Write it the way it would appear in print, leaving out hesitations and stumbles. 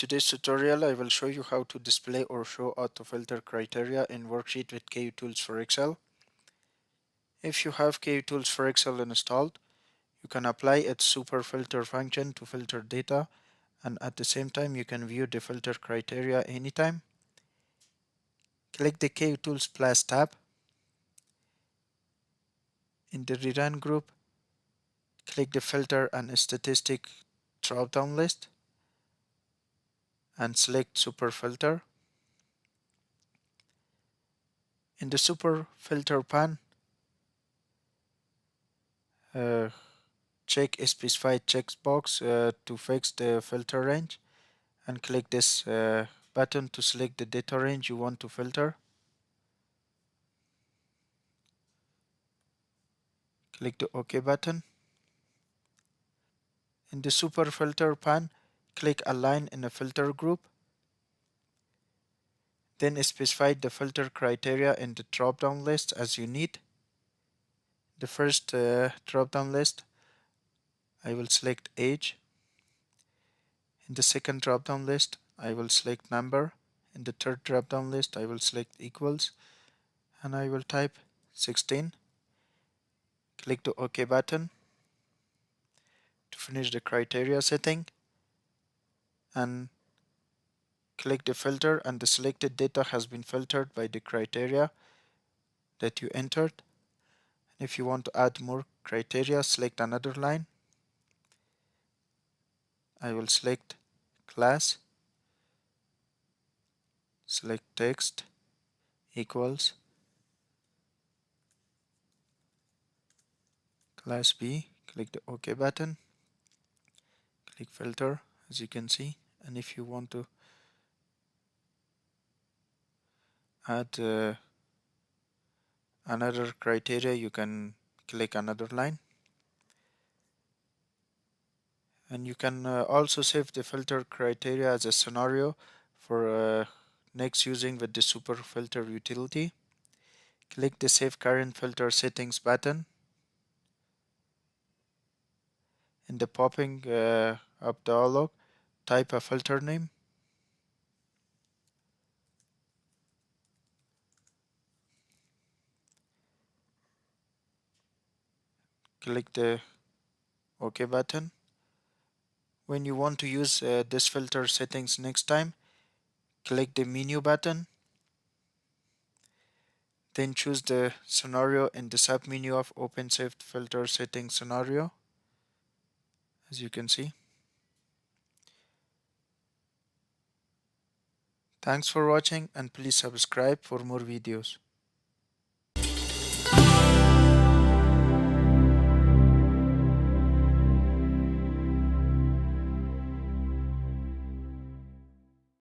today's tutorial, I will show you how to display or show auto-filter criteria in Worksheet with Kutools for Excel. If you have Kutools for Excel installed, you can apply its super filter function to filter data, and at the same time you can view the filter criteria anytime. Click the Kutools Plus tab. In the Rerun group, click the Filter and Statistic drop-down list and select Super Filter. In the Super Filter pane, uh, check a specified checkbox to fix the filter range, and click this button to select the data range you want to filter. Click the OK button. In the Super Filter pane, click Align in a filter group. Then specify the filter criteria in the drop-down list as you need. The first drop-down list, I will select age. In the second drop-down list, I will select number. In the third drop-down list, I will select equals, and I will type 16. Click the OK button to finish the criteria setting, and click the filter, and the selected data has been filtered by the criteria that you entered. If you want to add more criteria, select another line. I will select class, select text equals class B. Click the OK button, click filter as you can see, and if you want to add another criteria, you can click another line. And you can also save the filter criteria as a scenario for next using with the super filter utility. Click the Save Current Filter Settings button. In the popping up dialog, type a filter name. Click the OK button. When you want to use this filter settings next time, click the menu button. Then choose the scenario in the submenu of Open Saved Filter Settings scenario, as you can see. Thanks for watching, and please subscribe for more videos.